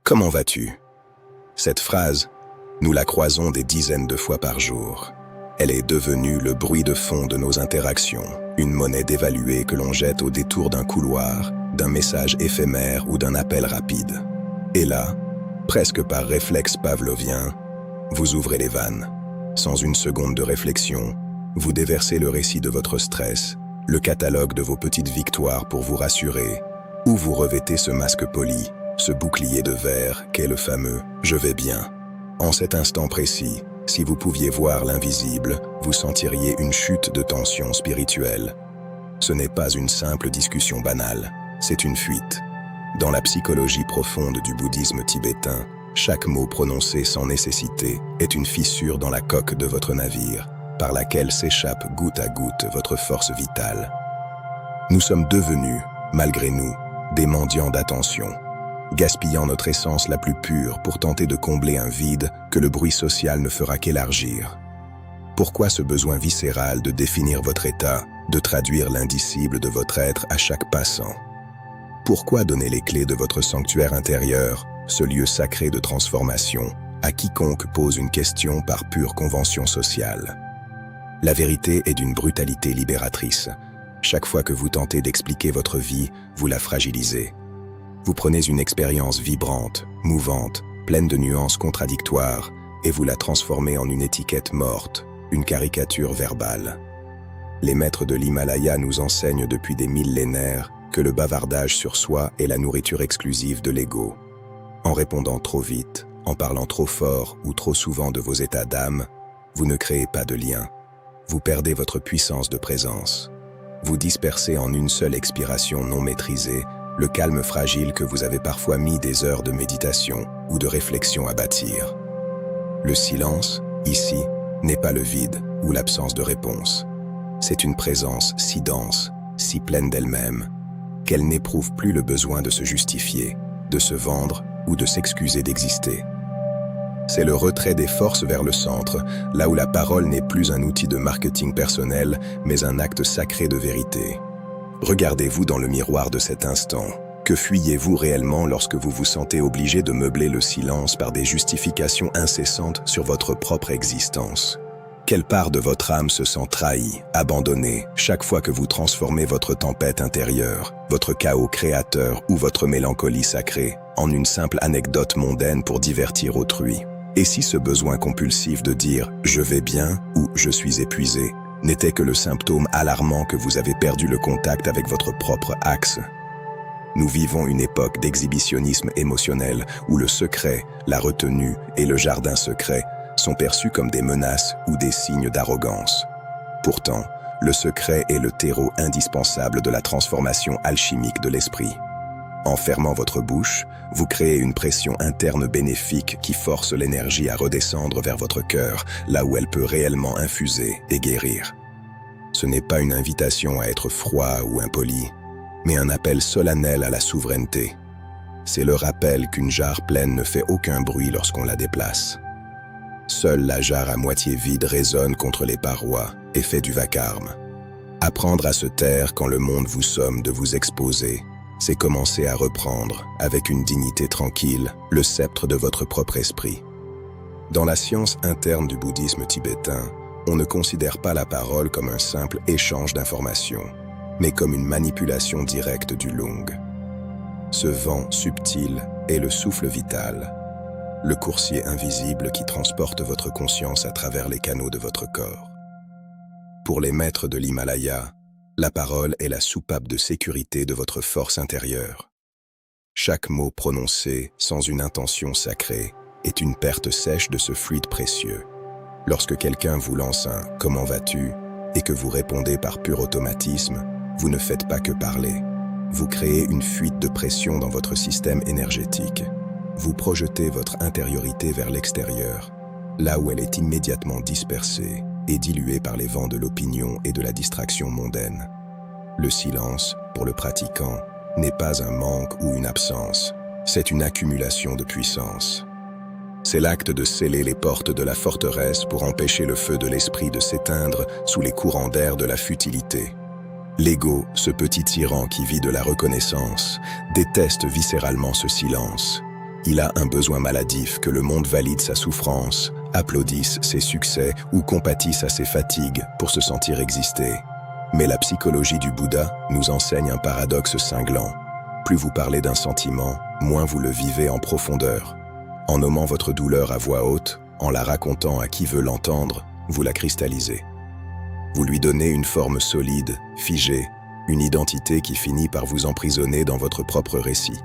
Comment vas-tu? Cette phrase, nous la croisons des dizaines de fois par jour. Elle est devenue le bruit de fond de nos interactions, une monnaie dévaluée que l'on jette au détour d'un couloir, d'un message éphémère ou d'un appel rapide. Et là, presque par réflexe pavlovien, vous ouvrez les vannes. Sans une seconde de réflexion, vous déversez le récit de votre stress, le catalogue de vos petites victoires pour vous rassurer, ou vous revêtez ce masque poli, ce bouclier de verre qu'est le fameux « je vais bien ». En cet instant précis, si vous pouviez voir l'invisible, vous sentiriez une chute de tension spirituelle. Ce n'est pas une simple discussion banale, c'est une fuite. Dans la psychologie profonde du bouddhisme tibétain, chaque mot prononcé sans nécessité est une fissure dans la coque de votre navire, par laquelle s'échappe goutte à goutte votre force vitale. Nous sommes devenus, malgré nous, des mendiants d'attention, gaspillant notre essence la plus pure pour tenter de combler un vide que le bruit social ne fera qu'élargir. Pourquoi ce besoin viscéral de définir votre état, de traduire l'indicible de votre être à chaque passant? Pourquoi donner les clés de votre sanctuaire intérieur, ce lieu sacré de transformation, à quiconque pose une question par pure convention sociale? La vérité est d'une brutalité libératrice. Chaque fois que vous tentez d'expliquer votre vie, vous la fragilisez. Vous prenez une expérience vibrante, mouvante, pleine de nuances contradictoires, et vous la transformez en une étiquette morte, une caricature verbale. Les maîtres de l'Himalaya nous enseignent depuis des millénaires que le bavardage sur soi est la nourriture exclusive de l'ego. En répondant trop vite, en parlant trop fort ou trop souvent de vos états d'âme, vous ne créez pas de lien. Vous perdez votre puissance de présence. Vous dispersez en une seule expiration non maîtrisée le calme fragile que vous avez parfois mis des heures de méditation ou de réflexion à bâtir. Le silence, ici, n'est pas le vide ou l'absence de réponse. C'est une présence si dense, si pleine d'elle-même, qu'elle n'éprouve plus le besoin de se justifier, de se vendre ou de s'excuser d'exister. C'est le retrait des forces vers le centre, là où la parole n'est plus un outil de marketing personnel, mais un acte sacré de vérité. Regardez-vous dans le miroir de cet instant. Que fuyez-vous réellement lorsque vous vous sentez obligé de meubler le silence par des justifications incessantes sur votre propre existence? Quelle part de votre âme se sent trahie, abandonnée, chaque fois que vous transformez votre tempête intérieure, votre chaos créateur ou votre mélancolie sacrée en une simple anecdote mondaine pour divertir autrui? Et si ce besoin compulsif de dire « je vais bien » ou « je suis épuisé » n'était que le symptôme alarmant que vous avez perdu le contact avec votre propre axe? Nous vivons une époque d'exhibitionnisme émotionnel où le secret, la retenue et le jardin secret sont perçus comme des menaces ou des signes d'arrogance. Pourtant, le secret est le terreau indispensable de la transformation alchimique de l'esprit. En fermant votre bouche, vous créez une pression interne bénéfique qui force l'énergie à redescendre vers votre cœur, là où elle peut réellement infuser et guérir. Ce n'est pas une invitation à être froid ou impoli, mais un appel solennel à la souveraineté. C'est le rappel qu'une jarre pleine ne fait aucun bruit lorsqu'on la déplace. Seule la jarre à moitié vide résonne contre les parois et fait du vacarme. Apprendre à se taire quand le monde vous somme de vous exposer, c'est commencer à reprendre, avec une dignité tranquille, le sceptre de votre propre esprit. Dans la science interne du bouddhisme tibétain, on ne considère pas la parole comme un simple échange d'informations, mais comme une manipulation directe du lung. Ce vent subtil est le souffle vital, le coursier invisible qui transporte votre conscience à travers les canaux de votre corps. Pour les maîtres de l'Himalaya, la parole est la soupape de sécurité de votre force intérieure. Chaque mot prononcé sans une intention sacrée est une perte sèche de ce fluide précieux. Lorsque quelqu'un vous lance un « comment vas-tu » et que vous répondez par pur automatisme, vous ne faites pas que parler. Vous créez une fuite de pression dans votre système énergétique. Vous projetez votre intériorité vers l'extérieur, là où elle est immédiatement dispersée et diluée par les vents de l'opinion et de la distraction mondaine. Le silence, pour le pratiquant, n'est pas un manque ou une absence, c'est une accumulation de puissance. C'est l'acte de sceller les portes de la forteresse pour empêcher le feu de l'esprit de s'éteindre sous les courants d'air de la futilité. L'ego, ce petit tyran qui vit de la reconnaissance, déteste viscéralement ce silence. Il a un besoin maladif que le monde valide sa souffrance, applaudisse ses succès ou compatisse à ses fatigues pour se sentir exister. Mais la psychologie du Bouddha nous enseigne un paradoxe cinglant. Plus vous parlez d'un sentiment, moins vous le vivez en profondeur. En nommant votre douleur à voix haute, en la racontant à qui veut l'entendre, vous la cristallisez. Vous lui donnez une forme solide, figée, une identité qui finit par vous emprisonner dans votre propre récit.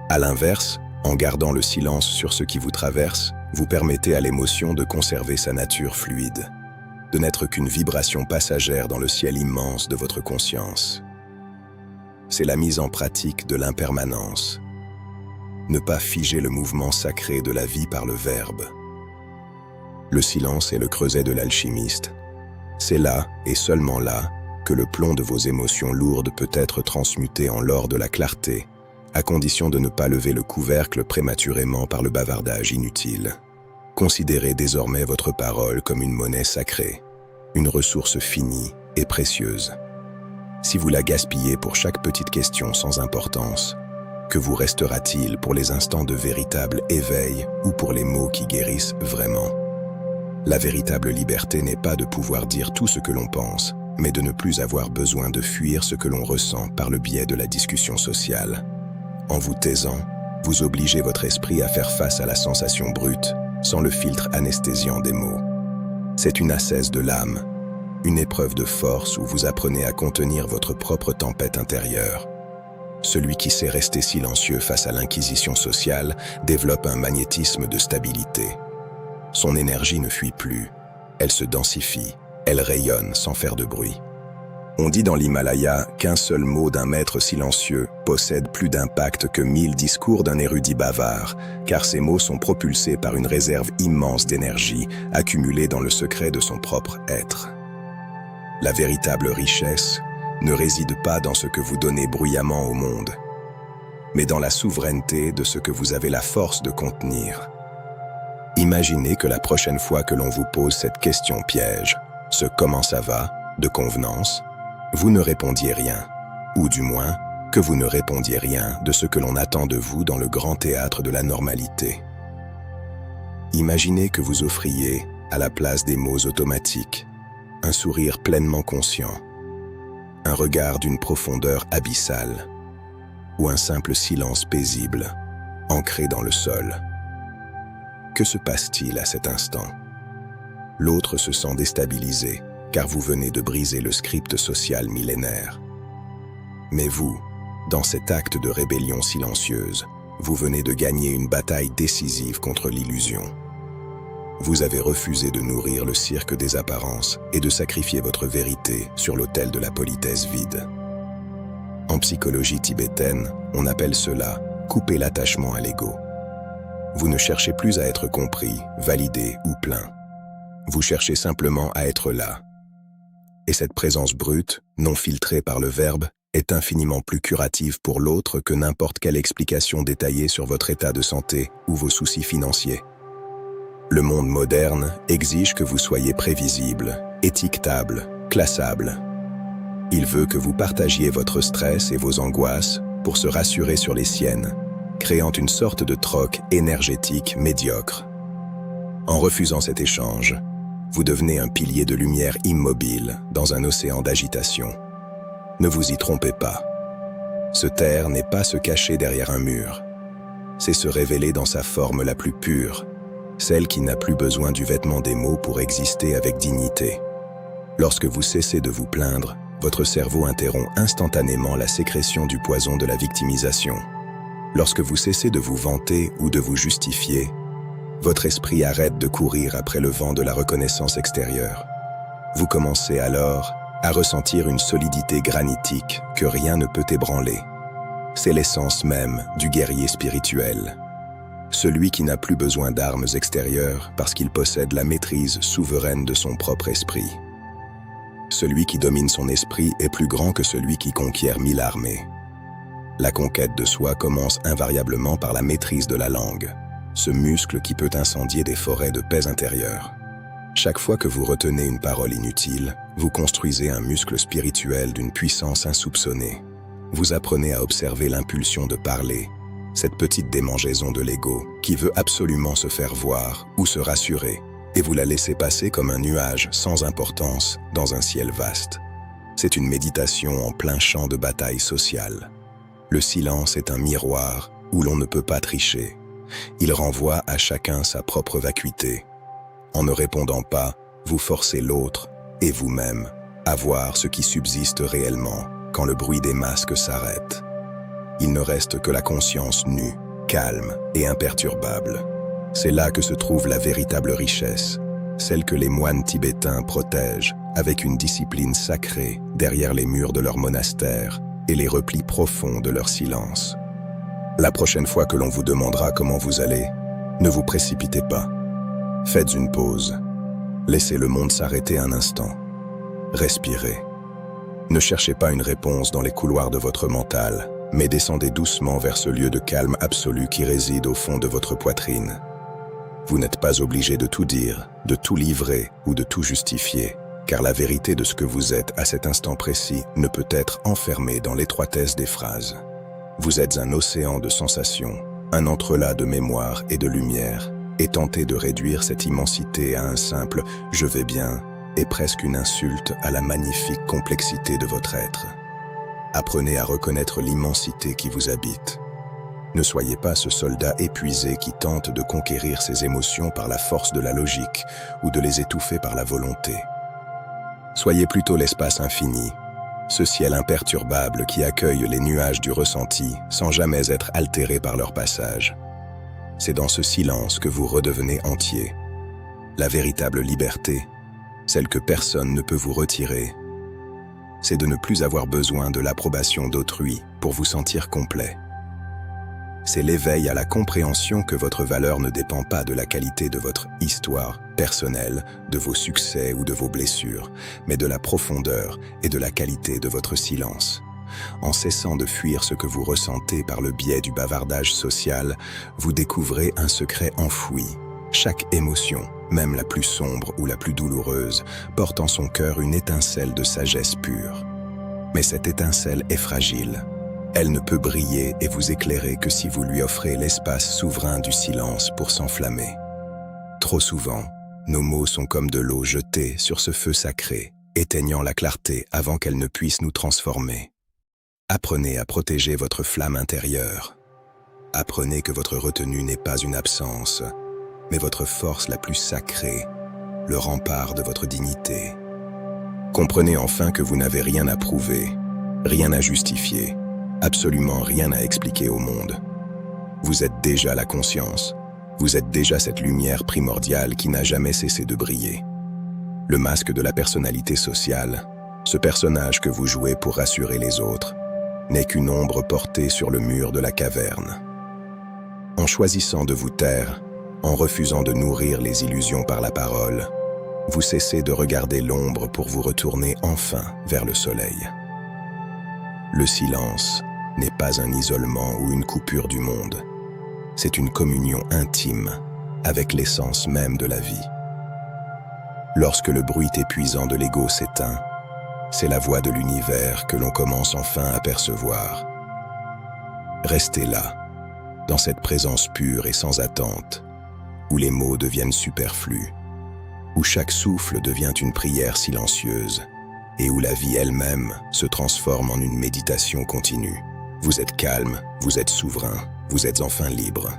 À l'inverse, en gardant le silence sur ce qui vous traverse, vous permettez à l'émotion de conserver sa nature fluide, de n'être qu'une vibration passagère dans le ciel immense de votre conscience. C'est la mise en pratique de l'impermanence. Ne pas figer le mouvement sacré de la vie par le verbe. Le silence est le creuset de l'alchimiste. C'est là, et seulement là, que le plomb de vos émotions lourdes peut être transmuté en l'or de la clarté, à condition de ne pas lever le couvercle prématurément par le bavardage inutile. Considérez désormais votre parole comme une monnaie sacrée, une ressource finie et précieuse. Si vous la gaspillez pour chaque petite question sans importance, que vous restera-t-il pour les instants de véritable éveil ou pour les mots qui guérissent vraiment? La véritable liberté n'est pas de pouvoir dire tout ce que l'on pense, mais de ne plus avoir besoin de fuir ce que l'on ressent par le biais de la discussion sociale. En vous taisant, vous obligez votre esprit à faire face à la sensation brute, sans le filtre anesthésiant des mots. C'est une ascèse de l'âme, une épreuve de force où vous apprenez à contenir votre propre tempête intérieure. Celui qui sait rester silencieux face à l'inquisition sociale développe un magnétisme de stabilité. Son énergie ne fuit plus, elle se densifie, elle rayonne sans faire de bruit. On dit dans l'Himalaya qu'un seul mot d'un maître silencieux possède plus d'impact que 1000 discours d'un érudit bavard, car ces mots sont propulsés par une réserve immense d'énergie accumulée dans le secret de son propre être. La véritable richesse ne réside pas dans ce que vous donnez bruyamment au monde, mais dans la souveraineté de ce que vous avez la force de contenir. Imaginez que la prochaine fois que l'on vous pose cette question piège, ce « comment ça va ?» de convenance, vous ne répondiez rien, ou du moins que vous ne répondiez rien de ce que l'on attend de vous dans le grand théâtre de la normalité. Imaginez que vous offriez, à la place des mots automatiques, un sourire pleinement conscient, un regard d'une profondeur abyssale, ou un simple silence paisible, ancré dans le sol. Que se passe-t-il à cet instant? L'autre se sent déstabilisé, car vous venez de briser le script social millénaire. Mais vous, dans cet acte de rébellion silencieuse, vous venez de gagner une bataille décisive contre l'illusion. Vous avez refusé de nourrir le cirque des apparences et de sacrifier votre vérité sur l'autel de la politesse vide. En psychologie tibétaine, on appelle cela « couper l'attachement à l'ego ». Vous ne cherchez plus à être compris, validé ou plein. Vous cherchez simplement à être là. Et cette présence brute, non filtrée par le verbe, est infiniment plus curative pour l'autre que n'importe quelle explication détaillée sur votre état de santé ou vos soucis financiers. Le monde moderne exige que vous soyez prévisible, étiquetable, classable. Il veut que vous partagiez votre stress et vos angoisses pour se rassurer sur les siennes, créant une sorte de troc énergétique médiocre. En refusant cet échange, vous devenez un pilier de lumière immobile dans un océan d'agitation. Ne vous y trompez pas. Se taire n'est pas se cacher derrière un mur. C'est se révéler dans sa forme la plus pure, celle qui n'a plus besoin du vêtement des mots pour exister avec dignité. Lorsque vous cessez de vous plaindre, votre cerveau interrompt instantanément la sécrétion du poison de la victimisation. Lorsque vous cessez de vous vanter ou de vous justifier, votre esprit arrête de courir après le vent de la reconnaissance extérieure. Vous commencez alors à ressentir une solidité granitique que rien ne peut ébranler. C'est l'essence même du guerrier spirituel. Celui qui n'a plus besoin d'armes extérieures parce qu'il possède la maîtrise souveraine de son propre esprit. Celui qui domine son esprit est plus grand que celui qui conquiert 1000 armées. La conquête de soi commence invariablement par la maîtrise de la langue, ce muscle qui peut incendier des forêts de paix intérieure. Chaque fois que vous retenez une parole inutile, vous construisez un muscle spirituel d'une puissance insoupçonnée. Vous apprenez à observer l'impulsion de parler, cette petite démangeaison de l'ego qui veut absolument se faire voir ou se rassurer, et vous la laissez passer comme un nuage sans importance dans un ciel vaste. C'est une méditation en plein champ de bataille sociale. Le silence est un miroir où l'on ne peut pas tricher. Il renvoie à chacun sa propre vacuité. En ne répondant pas, vous forcez l'autre et vous-même à voir ce qui subsiste réellement quand le bruit des masques s'arrête. Il ne reste que la conscience nue, calme et imperturbable. C'est là que se trouve la véritable richesse, celle que les moines tibétains protègent avec une discipline sacrée derrière les murs de leur monastère et les replis profonds de leur silence. La prochaine fois que l'on vous demandera comment vous allez, ne vous précipitez pas. Faites une pause. Laissez le monde s'arrêter un instant. Respirez. Ne cherchez pas une réponse dans les couloirs de votre mental, mais descendez doucement vers ce lieu de calme absolu qui réside au fond de votre poitrine. Vous n'êtes pas obligé de tout dire, de tout livrer ou de tout justifier, car la vérité de ce que vous êtes à cet instant précis ne peut être enfermée dans l'étroitesse des phrases. Vous êtes un océan de sensations, un entrelac de mémoire et de lumière, et tentez de réduire cette immensité à un simple « je vais bien » est presque une insulte à la magnifique complexité de votre être. Apprenez à reconnaître l'immensité qui vous habite. Ne soyez pas ce soldat épuisé qui tente de conquérir ses émotions par la force de la logique ou de les étouffer par la volonté. Soyez plutôt l'espace infini, ce ciel imperturbable qui accueille les nuages du ressenti sans jamais être altéré par leur passage. C'est dans ce silence que vous redevenez entier. La véritable liberté, celle que personne ne peut vous retirer, c'est de ne plus avoir besoin de l'approbation d'autrui pour vous sentir complet. C'est l'éveil à la compréhension que votre valeur ne dépend pas de la qualité de votre histoire personnelle, de vos succès ou de vos blessures, mais de la profondeur et de la qualité de votre silence. En cessant de fuir ce que vous ressentez par le biais du bavardage social, vous découvrez un secret enfoui. Chaque émotion, même la plus sombre ou la plus douloureuse, porte en son cœur une étincelle de sagesse pure. Mais cette étincelle est fragile. Elle ne peut briller et vous éclairer que si vous lui offrez l'espace souverain du silence pour s'enflammer. Trop souvent, nos mots sont comme de l'eau jetée sur ce feu sacré, éteignant la clarté avant qu'elle ne puisse nous transformer. Apprenez à protéger votre flamme intérieure. Apprenez que votre retenue n'est pas une absence, mais votre force la plus sacrée, le rempart de votre dignité. Comprenez enfin que vous n'avez rien à prouver, rien à justifier, absolument rien à expliquer au monde. Vous êtes déjà la conscience, vous êtes déjà cette lumière primordiale qui n'a jamais cessé de briller. Le masque de la personnalité sociale, ce personnage que vous jouez pour rassurer les autres, n'est qu'une ombre portée sur le mur de la caverne. En choisissant de vous taire, en refusant de nourrir les illusions par la parole, vous cessez de regarder l'ombre pour vous retourner enfin vers le soleil. Le silence n'est pas un isolement ou une coupure du monde. C'est une communion intime avec l'essence même de la vie. Lorsque le bruit épuisant de l'ego s'éteint, c'est la voix de l'univers que l'on commence enfin à percevoir. Restez là, dans cette présence pure et sans attente, où les mots deviennent superflus, où chaque souffle devient une prière silencieuse, et où la vie elle-même se transforme en une méditation continue. Vous êtes calme, vous êtes souverain, vous êtes enfin libre.